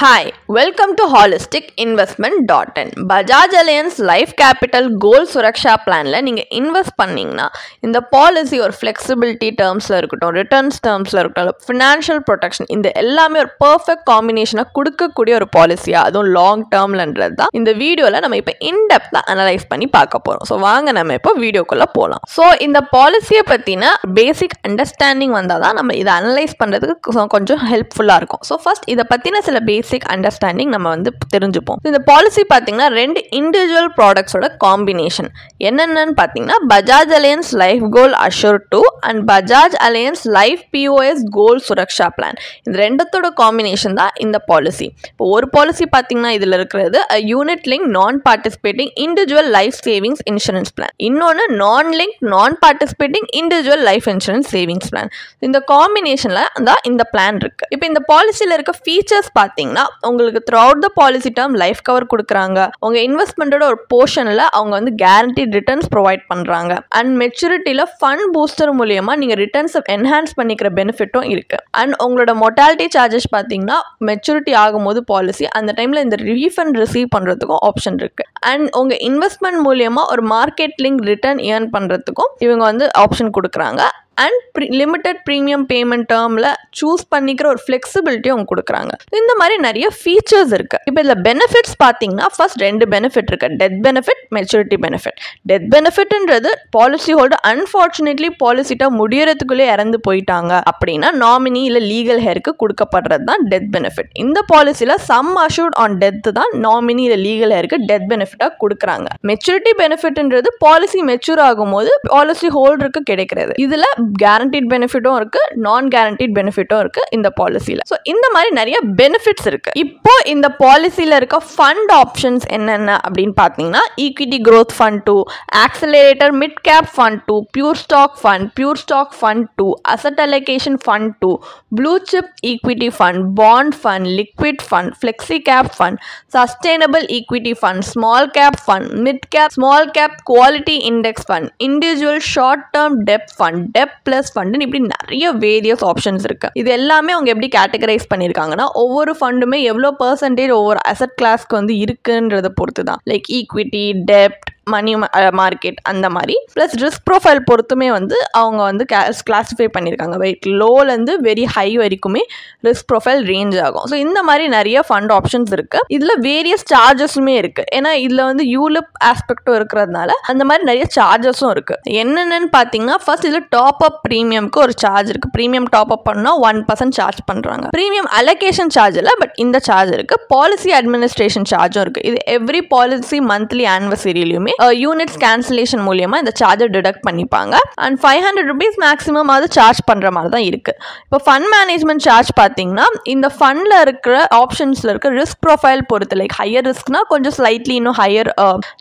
Hi, welcome to holisticinvestment.in. Bajaj Allianz Life Capital Goal Suraksha Planல நீங்க invest பண்ணீங்கன்னா இந்த policy ஒரு ஃப்ளெக்சிபிலிட்டி டேர்ம்ஸ்ல இருக்கட்டும், ரிட்டர்ன்ஸ் டேர்ம்ஸ்ல இருக்கட்டும், ஃபினான்ஷியல் ப்ரொடெக்ஷன் இந்த எல்லாமே ஒரு பெர்ஃபெக்ட் காம்பினேஷனா கொடுக்கக்கூடிய ஒரு பாலிசியா, அதுவும் லாங் டேர்ம்லன்றது தான் இந்த வீடியோல நம்ம இப்போ இன்டெப்தா அனலைஸ் பண்ணி பார்க்க போறோம். ஸோ வாங்க நம்ம இப்போ வீடியோக்குள்ள போகலாம். ஸோ இந்த பாலிசியை பத்தின பேசிக் அண்டர்ஸ்டாண்டிங் வந்தாதான் நம்ம இதை அனலைஸ் பண்றதுக்கு கொஞ்சம் ஹெல்ப்ஃபுல்லா இருக்கும். ஸோ ஃபர்ஸ்ட் இதை பத்தின சில பேசிக் அண்டர்ஸ்டாண்டிங் நம்ம தெரிஞ்சுப்போம். இந்த பாலிசி பார்த்தீங்கன்னா ரெண்டு இண்டிவிஜுவல் ப்ராடக்ட்ஸோட காம்பினேஷன் என்னென்னு பார்த்தீங்கன்னா Bajaj Allianz life goal Azure 2 and Bajaj Allianz life POS goal Suraksha plan. இந்த ரெண்டத்தோட காம்பினேஷன் தான் இந்த பாலிசி. இப்போ ஒரு பாலிசி பார்த்தீங்கன்னா இதில் இருக்கிறது யூனிட் லிங்க் நான் participating individual life savings insurance plan, இன்னொன்று நான் லிங்க் நான் participating individual life insurance savings plan. இந்த காம்பினேஷன்ல தான் இந்த பிளான் இருக்கு. இப்போ இந்த பாலிசியில் இருக்க ஃபீச்சர்ஸ் பார்த்தீங்கன்னா உங்களுக்கு through out the policy term life cover கொடுக்குறாங்க. உங்க இன்வெஸ்ட்மெண்டோட ஒரு போர்ஷன்ல அவங்க கேரண்டீட் ரிட்டர்ன்ஸ் ப்ரொவைட் பண்றாங்க. அண்ட் மெச்சூரிட்டியில ஃபண்ட் பூஸ்டர் மூலியமா நீங்க ரிட்டர்ன்ஸ் என்ஹான்ஸ் பண்ணிக்கிற பெனிஃபிட்டும் இருக்கு. அண்ட் உங்களோட மொர்டாலிட்டி சார்ஜஸ் பார்த்தீங்கன்னா மெச்சூரிட்டி ஆகும்போது பாலிசி அந்த டைம்ல இந்த ரீஃபண்ட் ரிசீவ் பண்றதுக்கும் ஆப்ஷன் இருக்கு. அண்ட் உங்க இன்வெஸ்ட்மெண்ட் மூலியமா ஒரு மார்க்கெட் லிங்க் ரிட்டர்ன் ஏர்ன் பண்றதுக்கும் இவங்க ஆப்ஷன் கொடுக்குறாங்க. அண்ட் லிமிட்டட் ப்ரீமியம் பேமெண்ட் டேர்மில் சூஸ் பண்ணிக்கிற ஒரு ஃப்ளெக்சிபிலிட்டி அவங்க கொடுக்குறாங்க. இந்த மாதிரி நிறைய ஃபீச்சர்ஸ் இருக்குது. இப்போ இதில் பெனிஃபிட்ஸ் பார்த்தீங்கன்னா ஃபர்ஸ்ட் ரெண்டு பெனிஃபிட் இருக்குது, death benefit, maturity benefit. Death பெனிஃபிட்ன்றது பாலிசி ஹோல்டர் அன்ஃபார்ச்சுனேட்லி பாலிசிட்டா முடியறதுக்குள்ளே இறந்து போயிட்டாங்க அப்படின்னா நாமினி இல்லை லீகல் ஹேருக்கு கொடுக்கப்படுறது தான் டெத் பெனிஃபிட். இந்த பாலிசியில் சம் அஷூர்ட் ஆன் டெத் தான் நாமினி இல்லை லீகல் ஹேருக்கு டெத் பெனிஃபிட்டாக கொடுக்குறாங்க. மெச்சூரிட்டி பெனிஃபிட்ன்றது பாலிசி மெச்சூர் ஆகும்போது பாலிசி ஹோல்டருக்கு கிடைக்கிறது. இதில் கேரண்டீட் பெனிஃபிட்டும் இருக்கு, நான் கேரண்டீட் பெனிஃபிட்டும் இருக்கு இந்த பாலிசியில. ஸோ இந்த மாதிரி நிறைய பெனிஃபிட்ஸ் இருக்கு. இப்போ இந்த பாலிசியில இருக்க ஃபண்ட் ஆப்ஷன்ஸ் என்னென்ன அப்படின்னு பார்த்தீங்கன்னா equity growth fund 2, accelerator mid cap fund 2, pure stock fund 2, asset allocation fund 2, blue chip equity fund, bond fund, liquid fund, flexi cap fund, sustainable equity fund, small cap fund, mid cap, small cap quality index fund, individual short term டெப்ட் fund, டெப்ட் plus fund, இப்படி நிறைய various options இருக்கு. இது எல்லாமே அவங்க எப்படி categorise பண்ணிருக்காங்கன்னா ஒவ்வொரு ஃபண்டுமே எவ்வளோ percentage ஒவ்வொரு அசட் கிளாஸ்க்கு இருக்குன்றத பொறுத்து தான். லைக் ஈக்விட்டி, டெப்ட், மணி மார்க்கெட் அந்த மாதிரி ப்ளஸ் ரிஸ்க் ப்ரொஃபைல் பொறுத்துமே அவங்க கிளாஸிஃபை பண்ணியிருக்காங்க. லோலேருந்து வெரி ஹை வரைக்குமே ரிஸ்க் ப்ரொஃபைல் ரேஞ்ச் ஆகும். ஸோ இந்த மாதிரி நிறைய ஃபண்ட் ஆப்ஷன்ஸ் இருக்கு. இதில் வேரியஸ் சார்ஜஸுமே இருக்கு. ஏன்னா இதில் யூலிப் ஆஸ்பெக்டும் இருக்கிறதுனால அந்த மாதிரி நிறைய சார்ஜஸும் இருக்கு. என்னென்னு பார்த்தீங்கன்னா ஃபர்ஸ்ட் இதில் டாப் அப் ப்ரீமியம்க்கு ஒரு சார்ஜ் இருக்கு. ப்ரீமியம் டாப் அப் பண்ணால் 1% சார்ஜ் பண்ணுறாங்க. ப்ரீமியம் அலோகேஷன் சார்ஜ் இல்லை, பட் இந்த சார்ஜ் இருக்கு. பாலிசி அட்மினிஸ்ட்ரேஷன் சார்ஜும் இருக்கு. இது எவ்ரி பாலிசி மந்த்லி ஆனிவர்சரியிலுமே யூனிட்ஸ் கேன்சலேஷன் மூலியமா இந்த சார்ஜர் டிடக்ட் பண்ணிப்பாங்க. அண்ட் 500 rupees மேக்ஸிமம் அது சார்ஜ் பண்ற மாதிரி தான் இருக்கு. இப்போ ஃபண்ட் மேனேஜ்மெண்ட் சார்ஜ் பார்த்தீங்கன்னா இந்த ஃபண்ட்ல இருக்கிற ஆப்ஷன்ஸ்ல இருக்க ரிஸ்க் ப்ரொஃபைல் பொறுத்து, லைக் ஹையர் ரிஸ்க்னா கொஞ்சம் ஸ்லைட்லி இன்னும் ஹையர்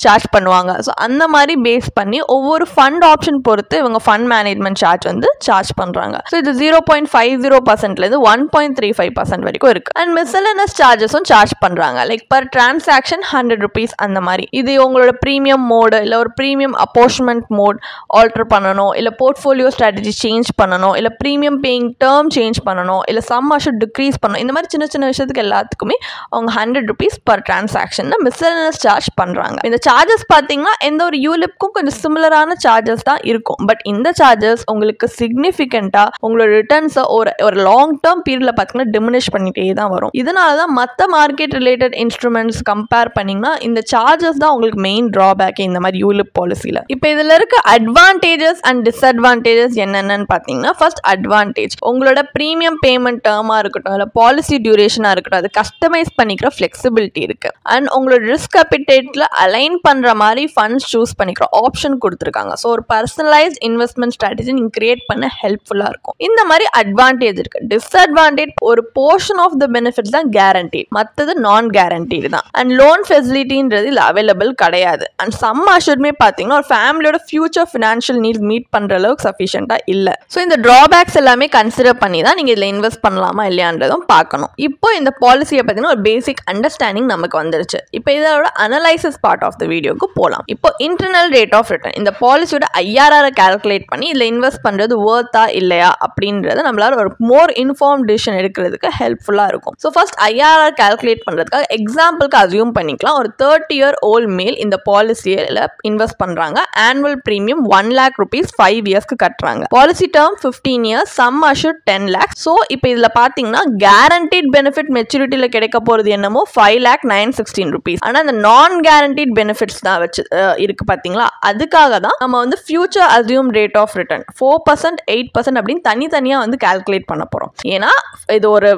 சார்ஜ் பண்ணுவாங்க. ஸோ அந்த மாதிரி பேஸ் பண்ணி ஒவ்வொரு ஃபண்ட் ஆப்ஷன் பொறுத்து இவங்க ஃபண்ட் மேனேஜ்மெண்ட் சார்ஜ் சார்ஜ் பண்றாங்க. ஸோ இது 0.50%லேருந்து 1.35% வரைக்கும் இருக்கு. அண்ட் மிஸ்செலனஸ் சார்ஜஸும் சார்ஜ் பண்றாங்க. லைக் பர் டிரான்சாக்ஷன் 100 rupees அந்த மாதிரி. இது உங்களோட ப்ரீமியம் மோடு இல்லை ஒரு ப்ரீமியம் அப்போர்ஷன்மெண்ட் மோட் ஆல்டர் பண்ணணும், இல்லை போர்ட்ஃபோலியோ ஸ்ட்ராட்டஜி சேஞ்ச் பண்ணணும், இல்லை ப்ரீமியம் பேயிங் டேர்ம் சேஞ்ச் பண்ணணும், இல்லை சம் அஷூர்ட் டிக்ரீஸ் பண்ணணும், இந்த மாதிரி சின்ன சின்ன விஷயத்துக்கு எல்லாத்துக்குமே அவங்க 100 rupees பர் டிரான்சாக்ஷன் மிஸ்செலனஸ் சார்ஜ் பண்றாங்க. இந்த சார்ஜஸ் பார்த்தீங்கன்னா எந்த ஒரு யூலிப்க்கும் கொஞ்சம் சிமிலரான சார்ஜஸ் தான் இருக்கும். பட் இந்த சார்ஜஸ் உங்களுக்கு சிக்னிஃபிகண்டா உங்களோட ரிட்டர்ன்ஸை ஒரு லாங் டேர்ம் பீரியட்ல பார்த்தீங்கன்னா டிமினிஷ் பண்ணிட்டே தான் வரும். இதனால தான் மற்ற மார்க்கெட் ரிலேட்டட் இன்ஸ்ட்ருமெண்ட்ஸ் கம்பேர் பண்ணிங்கன்னா இந்த சார்ஜஸ் தான் உங்களுக்கு மெயின் டிராபேக் இந்த மாதிரி யூலிப் பாலிசில. இப்போ இதுல இருக்க அட்வான்டேஜஸ் அண்ட் டிஸ்அட்வான்டேஜஸ் என்னென்னு பார்த்தீங்கன்னா ஃபர்ஸ்ட் அட்வான்டேஜ், உங்களோட ப்ரீமியம் பேமெண்ட் டேர்மா இருக்கட்டும் இல்லை பாலிசி டியூரேஷனா இருக்கட்டும் அது கஸ்டமைஸ் பண்ணிக்கிற ஃபிளெக்சிபிலிட்டி இருக்கு. அண்ட் உங்களோட ரிஸ்க் அப்பிடைட்ல அலைன் பண்ற மாதிரி ஃபண்ட்ஸ் சூஸ் பண்ணிக்கிற ஆப்ஷன் கொடுத்துருக்காங்க. ஸோ ஒரு பர்சனலைஸ்ட் இன்வெஸ்ட்மெண்ட் ஸ்ட்ராட்டஜி நீங்க கிரியேட் பண்ண ஹெல்ப்ஃபுல்லா இருக்கும். இந்த மாதிரி அட்வான்டேஜ் இருக்கு. டிஸ்அட்வான்டேஜ் ஒரு போர்ஷன் ஆஃப் த பெனிஃபிட்ஸ் தான் கேரண்டீட், மற்றது நான் கேரண்டீடு தான். அண்ட் லோன் ஃபெசிலிட்டின்றது இல்லை அவைலபிள் கிடையாது. அண்ட் சம் அஷூர்டுமே பார்த்தீங்கன்னா ஒரு ஃபேமிலியோட ஃபியூச்சர் ஃபினான்ஷியல் நீட்ஸ் மீட் பண்ணுற அளவுக்கு சஃபிஷியண்டாக இல்லை. ஸோ இந்த ட்ராபேக்ஸ் எல்லாமே கன்சிடர் பண்ணி தான் நீங்கள் இதில் இன்வெஸ்ட் பண்ணலாமா இல்லையான்றதும் பார்க்கணும். இப்போ இந்த பாலிசியை பார்த்தீங்கன்னா ஒரு பேசிக் அண்டர்ஸ்டாண்டிங் நமக்கு வந்துருச்சு. இப்போ இதோட அனலைசிஸ் பார்ட் ஆஃப் த வீடியோக்கு போகலாம். இப்போ இன்டர்னல் ரேட் ஆஃப் ரிட்டர்ன் இந்த பாலிசியோட IRR கால்குலேட் பண்ணி இதில் இன்வெஸ்ட் பண்ணுறது வர்த்தா இல்லையா அப்படின்றத நம்மளால ஒரு மோர் இன்ஃபார்ம் டிசிஷன் எடுக்கிறதுக்கு ஹெல்ப்ஃபுல்லாக இருக்கும். ஸோ ஃபர்ஸ்ட் IRR கால்குலேட் பண்ணுறதுக்காக எக்ஸாம்பிளுக்கு அசியூம் பண்ணிக்கலாம். ஒரு 30-year-old மேல் இந்த பாலிசியில் இன்வெஸ்ட் பண்ணுறாங்க. ஆனுவல் ப்ரீமியம் 1 lakh rupees 5 yearsக்கு கட்டுறாங்க. Policy term 15 years, sum assured 10 lakhs. So இப்போ இதில் பார்த்தீங்கன்னா கேரண்டீட் பெனிஃபிட் மெச்சூரிட்டியில் கிடைக்க போகிறது என்னமோ 5,916 rupees. ஆனால் இந்த நான் கேரண்டீட் பெனிஃபிட்ஸ் தான் வச்சு இருக்கு பார்த்தீங்களா. அதுக்காக தான் நம்ம வந்து future assume rate of return 4%, 8% அப்படின்னு தனித்தனியாக வந்து கால்குலேட் பண்ண போகிறோம். ஏன்னா இது ஒரு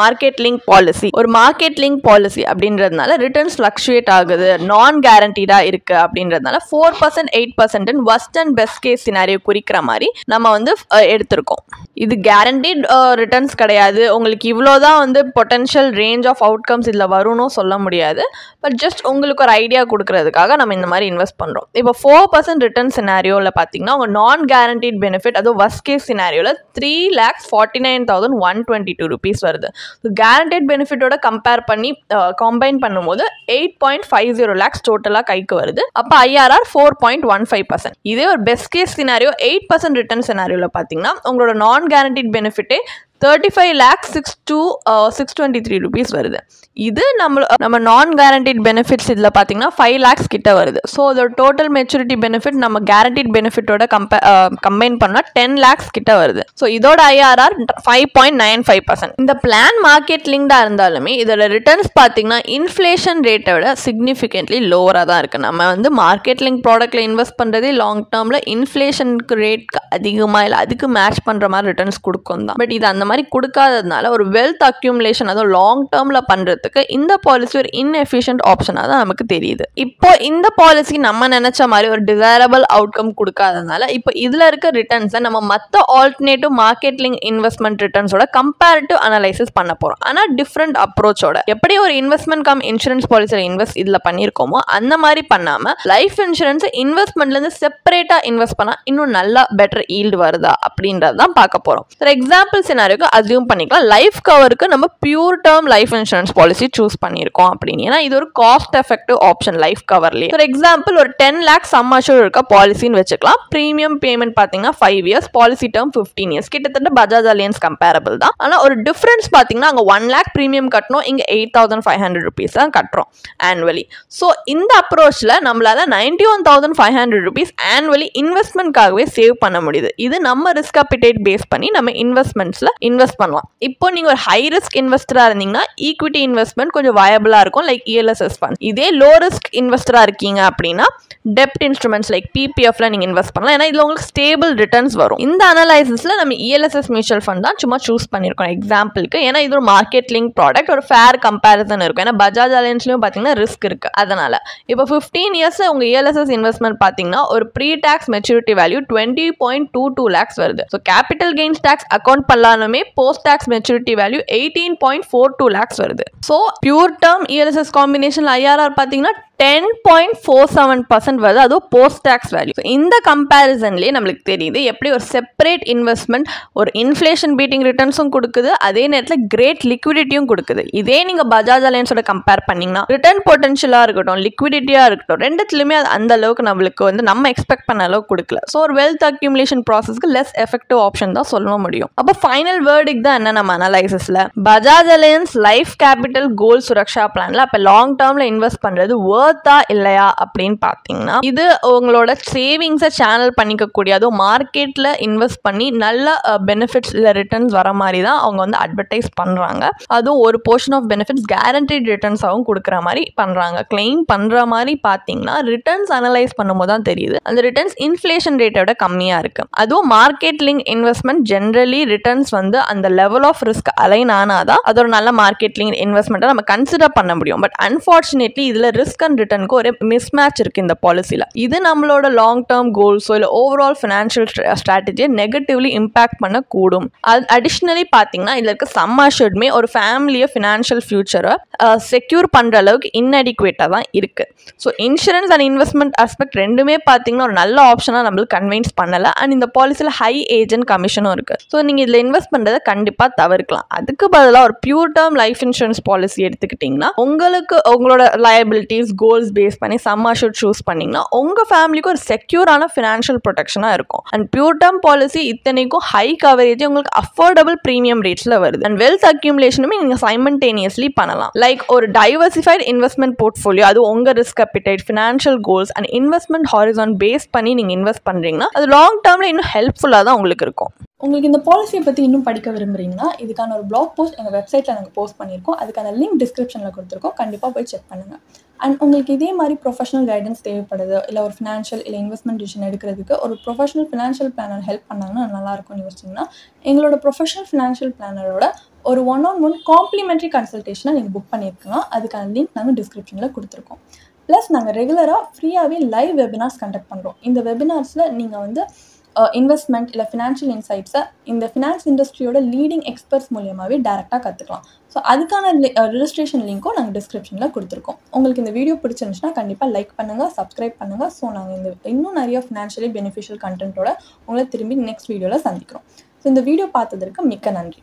மார்க்கெட் லிங்க் பாலிசி. ஒரு மார்க்கெட் லிங்க் பாலிசி அப்படின்றதுனால ரிட்டர்ன்ஸ் ஃப்ளக்சுவேட் ஆகுது, நான் கேரண்டீடாக இருக்குது அப்படின்றதுனால 4%, 8% worst and best case scenario குறிக்கிற மாதிரி நம்ம வந்து எடுத்திருக்கோம். இது கேரண்டீட் ரிட்டர்ன்ஸ் கிடையாது. உங்களுக்கு இவ்வளோதான் வந்து பொட்டன்ஷியல் ரேஞ்ச் ஆஃப் அவுட்கம்ஸ் இதில் வரும்னு சொல்ல முடியாது. பட் ஜஸ்ட் உங்களுக்கு ஒரு ஐடியா கொடுக்கறதுக்காக நம்ம இந்த மாதிரி இன்வெஸ்ட் பண்ணுறோம். இப்போ 4% ரிட்டர்ன் சினாரியோவில் பார்த்தீங்கன்னா உங்கள் நான் கேரண்டீட் பெனிஃபிட் அதுவும் வர்ஸ்ட் கேஸ் சினாரியோவில் 3,49,122 rupees வருது. ஸோ கேரண்டீட் பெனிஃபிட்டோட கம்பைன் பண்ணும்போது 8.50 lakhs டோட்டலாக கைக்கு வருது. அப்போ IRR 4.15%. இதே ஒரு பெஸ்ட் கேஸ் சினாரியோ 8% ரிட்டர்ன் சினாரியோவில் பார்த்தீங்கன்னா உங்களோட நான் கேரண்டீட் பெனிஃபிட்டே 35,623 rupees வருது. இது நம்ம நான் கேரண்டீட் பெனிஃபிட்ஸ் இதில் பார்த்தீங்கன்னா 5 lakhs கிட்ட வருது. ஸோ அதோட டோட்டல் மெச்சூரிட்டி பெனிஃபிட் நம்ம கேரண்டீட் பெனிஃபிட்டோட கம்பைன் பண்ணால் 10 lakhs கிட்ட வருது. ஸோ இதோட IRR 5.95%. இந்த பிளான் மார்க்கெட் லிங்க்டாக இருந்தாலுமே இதோட ரிட்டர்ன்ஸ் பார்த்தீங்கன்னா இன்ஃப்ளேஷன் ரேட்டை விட சிக்னிஃபிகன்ட்லி லோவராக தான் இருக்குது. நம்ம வந்து மார்க்கெட் லிங்க் ப்ராடக்ட்டில் இன்வெஸ்ட் பண்ணுறதே லாங் டேர்மில் இன்ஃப்ளேஷனுக்கு ரேட்க்கு அதிகமாக இல்லை அதுக்கு மேட்ச் பண்ணுற மாதிரி ரிட்டர்ன்ஸ் கொடுக்கும் தான். பட் இது அந்த மாதிரி கொடுக்காததுனால ஒரு வெல்த் அக்யூமுலேஷன் அதுவும் லாங் டேர்ம்ல பண்றதுக்கு இந்த பாலிசி ஒரு இன்எஃபிஷியன்ட் ஆப்ஷனா தான் நமக்கு தெரியுது. இப்போ இந்த பாலிசி நம்ம நினைச்ச மாதிரி ஒரு டிசைரபிள் அவுட்கம் கொடுக்காததுனால இப்போ இதுல இருக்க ரிட்டர்ன்ஸை நம்ம மற்ற ஆல்டர்னேட்டிவ் மார்க்கெட் லிங்க் இன்வெஸ்ட்மெண்ட் ரிட்டர்ன்ஸோட கம்பேரிட்டிவ் அனலைசிஸ் பண்ண போறோம். ஆனா டிஃப்ரெண்ட் அப்ரோச்சோட எப்படி ஒரு இன்வெஸ்ட்மெண்ட் கம் இன்சூரன்ஸ் பாலிசியில் இன்வெஸ்ட் இதுல பண்ணிருக்கோமோ அந்த மாதிரி பண்ணாம லைஃப் இன்சூரன்ஸ் இன்வெஸ்ட்மெண்ட்ல இருந்து செப்பரேட்டா இன்வெஸ்ட் பண்ணா இன்னும் நல்லா பெட்டர் ஈல்டு வருதா அப்படின்றதான் பார்க்க போறோம். ஃபார் எக்ஸாம்பிள் சினாரியோ அசியூம் பண்ணிக்கலாம் லைஃப் கவருக்கு நம்ம pure term life insurance policy choose பண்ணியிருக்கோம் அப்படின்னு. ஏன்னா இது ஒரு காஸ்ட் எஃபெக்டிவ் ஆப்ஷன் லைஃப் கவர்லேயே. ஃபார் எக்ஸாம்பிள் ஒரு 10 lakhs சம் அஷூர் இருக்க பாலிசின்னு வச்சுக்கலாம். ப்ரீமியம் பேமெண்ட் பார்த்தீங்கன்னா 5 years, பாலிசி டேர்ம் 15 years. கிட்டத்தட்ட பஜாஜ் அலையன்ஸ் கம்பேரபிள் தான். ஆனால் ஒரு டிஃபரன்ஸ் பார்த்தீங்கன்னா அங்கே 1 lakh ப்ரீமியம் கட்டணும், இங்கே 8,500 rupees தான் கட்டுறோம் ஆனுவலி. ஸோ இந்த அப்ரோச்சில் நம்மளால 91,500 rupees ஆனுவலி இன்வெஸ்ட்மெண்ட்காகவே சேவ் பண்ண முடியுது. இது நம்ம ரிஸ்க் அப்பிடைட் பேஸ் பண்ணி நம்ம இன்வெஸ்ட்மெண்ட்ஸ்ல இன்வெஸ்ட் பண்ணலாம். இப்போ நீங்க ஒரு ஹை ரிஸ்க் இன்வெஸ்டரா இருந்தீங்கன்னா ஈக்விட்டி இன்வெஸ்ட்மெண்ட் கொஞ்சம் வயபிளா இருக்கும் லைக் ELSS ஃபண்ட். இதே லோ ரிஸ்க் இன்வெஸ்டரா இருக்கீங்க அப்படின்னா டெப்ட் இன்ஸ்ட்ருமெண்ட்ஸ் லைக் PPFல நீங்க இன்வெஸ்ட் பண்ணலாம். ஏன்னா இதுல உங்களுக்கு ஸ்டேபிள் ரிட்டர்ன்ஸ் வரும். இந்த அனலைசிஸ்ல நம்ம ELSS மியூச்சுவல் ஃபண்ட் தான் சும்மா சூஸ் பண்ணிருக்கோம் எக்ஸாம்பிளுக்கு. ஏன்னா இது ஒரு மார்க்கெட் லிங்க் ப்ராடக்ட், ஒரு ஃபேர் கம்பேரிசன் இருக்கும். ஏன்னா பஜாஜ் அலையன்ஸ்லயும் பாத்தீங்கன்னா ரிஸ்க் இருக்கு. அதனால இப்போ 15 years உங்க ELSS இன்வெஸ்ட்மெண்ட் பாத்தீங்கன்னா ஒரு pre tax maturity value 20.22 lakhs வருது. So capital gains tax account பண்ணலாமே post tax maturity value 18.42 lakhs வருது. So pure term ELSS combination IRR பாத்தீங்கன்னா 10.47% வருது. அதுவும் போஸ்ட் டாக்ஸ் வேல்யூ. இந்த கம்பேரிசன்லேயே நம்மளுக்கு தெரியுது எப்படி ஒரு செப்பரேட் இன்வெஸ்ட்மெண்ட் ஒரு இன்ஃப்ளேஷன் பீட்டிங் ரிட்டர்ன்ஸும் கொடுக்குது, அதே நேரத்தில் கிரேட் லிக்விடிட்டியும் கொடுக்குது. இதே நீங்கள் பஜாஜ் அலையன்ஸோட கம்பேர் பண்ணிங்கன்னா ரிட்டர்ன் பொட்டன்ஷியலாக இருக்கட்டும், லிக்விடிட்டியாக இருக்கட்டும், ரெண்டுத்துலையுமே அது அந்த அளவுக்கு நம்மளுக்கு வந்து நம்ம எக்ஸ்பெக்ட் பண்ண அளவுக்கு கொடுக்கல. ஸோ ஒரு வெல்த் அக்யூமுலேஷன் ப்ராசஸ்க்கு லெஸ் எஃபெக்டிவ் ஆப்ஷன் தான் சொல்ல முடியும். அப்போ ஃபைனல் வேர்டிக் தான் என்ன நம்ம அனலைசிஸில் Bajaj Allianz life capital goal Suraksha பிளான்ல அப்போ லாங் டேர்மில் இன்வெஸ்ட் பண்ணுறது வர்த்தா இல்லையா அப்படின்னு பார்த்தீங்கன்னா இது உங்களோட சேவிங்ஸை சேனல் பண்ணிக்கக்கூடிய அதுவும் மார்க்கெட்டில் இன்வெஸ்ட் பண்ணி நல்ல பெனிஃபிட்ஸ் இல்லை ரிட்டர்ன்ஸ் வர மாதிரி தான் அவங்க வந்து அட்வர்டைஸ் பண்ணுறாங்க. அதுவும் ஒரு போர்ஷன் ஆஃப் பெனிஃபிட்ஸ் கேரண்டீட் ரிட்டர்ன்ஸாகவும் கொடுக்குற மாதிரி பண்ணுறாங்க. கிளைம் பண்ணுற மாதிரி பார்த்தீங்கன்னா ரிட்டர்ன்ஸ் அனலைஸ் பண்ணும்போது தான் தெரியுது அந்த ரிட்டர்ன்ஸ் இன்ஃப்ளேஷன் ரேட்டோட கம்மியாக இருக்குது. அதுவும் market link investment generally returns வந்து அந்த லெவல் ஆஃப் ரிஸ்க் அலைன் ஆனாதான் அது ஒரு நல்ல மார்க்கெட் லிங்க் இன்வெஸ்ட்மெண்ட்டை நம்ம கன்சிடர் பண்ண முடியும். பட் அன்ஃபார்ச்சுனேட்லி இதில் ரிஸ்க் அண்ட் இன்வெஸ்ட்மெண்ட் ரிட்டர்னுக்கு ஒரு மிஸ்மேட்ச் இருக்குது இந்த பாலிசியில். இது நம்மளோட லாங் டேர்ம் கோல்ஸோ இல்லை ஓவரால் ஃபினான்ஷியல் ஸ்ட்ராட்டஜியை நெகட்டிவ்லி இம்பாக்ட் பண்ணக்கூடும். அடிஷ்னலி பார்த்தீங்கன்னா இதில் இருக்க சம் அஷ்யூர்டுமே ஒரு ஃபேமிலியை ஃபினான்ஷியல் ஃபியூச்சரை செக்யூர் பண்ணுற அளவுக்கு இன்அடிக்குவேட்டாக தான் இருக்குது. So insurance and investment aspect ரெண்டுமே பார்த்தீங்கன்னா ஒரு நல்ல ஆப்ஷனாக நம்மளுக்கு கன்வின்ஸ் பண்ணலை. அண்ட் இந்த பாலிசியில் ஹை ஏஜென்ட் கமிஷனும் இருக்குது. ஸோ நீங்கள் இதில் இன்வெஸ்ட் பண்ணுறதை கண்டிப்பாக தவிர்க்கலாம். அதுக்கு பதிலாக ஒரு pure term life insurance policy எடுத்துக்கிட்டிங்கன்னா உங்களுக்கு உங்களோட லயபிலிட்டிஸ் கோல்ஸ் பேஸ் பண்ணி சம் அஷ்யூர்ட் சூஸ் பண்ணிங்கன்னா உங்கள் ஃபேமிலிக்கு ஒரு செக்யூரான ஃபினான்ஷியல் ப்ரொடெக்ஷனாக இருக்கும். அண்ட் பியூர் டேர்ம் பாலிசி இத்தனைக்கும் ஹை கவரேஜ் உங்களுக்கு அஃபோர்டபுள் ப்ரீமியம் ரேட்ஸில் வருது. அண்ட் வெல்த் அக்யூமுலேஷனுமே நீங்கள் சைமல்டேனியஸ்லி பண்ணலாம். லைக் ஒரு டைவர்சிஃபைட் இன்வெஸ்ட்மெண்ட் போர்ட்ஃபோலியோ, அது உங்கள் risk appetite, financial goals and investment horizon base பண்ணி நீங்கள் இன்வெஸ்ட் பண்ணுறீங்கன்னா அது லாங் டேர்மில் இன்னும் ஹெல்ப்ஃபுல்லாக தான் உங்களுக்கு இருக்கும். உங்களுக்கு இந்த பாலிசியை பற்றி இன்னும் படிக்க விரும்புகிறீங்கன்னா இதுக்கான ஒரு பிளாக் போஸ்ட் எங்கள் வெப்சைட்டில் நாங்கள் போஸ்ட் பண்ணியிருக்கோம். அதுக்கான லிங்க் டிஸ்கிரிப்ஷனில் கொடுத்துருக்கோம். கண்டிப்பாக போய் செக் பண்ணுங்கள். அண்ட் உங்களுக்கு இதே மாதிரி ப்ரொஃபஷனல் கைடன்ஸ் தேவைப்படுது, இல்லை ஒரு ஃபினான்ஷியல் இல்லை இன்வெஸ்ட்மெண்ட் டிசிஷன் எடுக்கிறதுக்கு ஒரு ப்ரொஃபஷனல் ஃபினான்ஷியல் பிளானர் ஹெல்ப் பண்ணாங்கன்னா நல்லாயிருக்கும்னு யோசிச்சிங்கன்னா எங்களோட ப்ரொஃபஷனல் ஃபினான்ஷியல் பிளானரோட ஒரு 1-on-1 காம்ப்ளிமெண்ட்ரி கன்சல்டேஷனை நீங்கள் புக் பண்ணியிருக்கலாம். அதுக்கான லிங்க் நாங்கள் டிஸ்கிரிப்ஷனில் கொடுத்துருக்கோம். ப்ளஸ் நாங்கள் ரெகுலராக ஃப்ரீயாகவே லைவ் வெபினார்ஸ் கண்டக்ட் பண்ணுறோம். இந்த வெபினார்ஸில் நீங்கள் வந்து இன்வெஸ்ட்மெண்ட் இல்லை ஃபினான்ஷியல் இன்சைட்ஸை இந்த ஃபினான்ஸ் இண்டஸ்ட்ரியோட லீடிங் எக்ஸ்பர்ட்ஸ் மூலியமாகவே டேரெக்டாக கற்றுக்கலாம். ஸோ அதுக்கான ரிஜிஸ்ட்ரேஷன் லிங்க்கும் நாங்கள் டிஸ்கிரிப்ஷனில் கொடுத்துருக்கோம். உங்களுக்கு இந்த வீடியோ பிடிச்சிருந்துச்சுன்னா கண்டிப்பாக லைக் பண்ணுங்கள், சப்ஸ்கிரைப் பண்ணுங்கள். ஸோ நாங்கள் இன்னும் நிறைய ஃபினான்ஷியலி பெனிஃபிஷியல் கண்டென்ட்டோட உங்களை திரும்பி நெக்ஸ்ட் வீடியோவில் சந்திக்கிறோம். ஸோ இந்த வீடியோ பார்த்ததற்கு மிக்க நன்றி.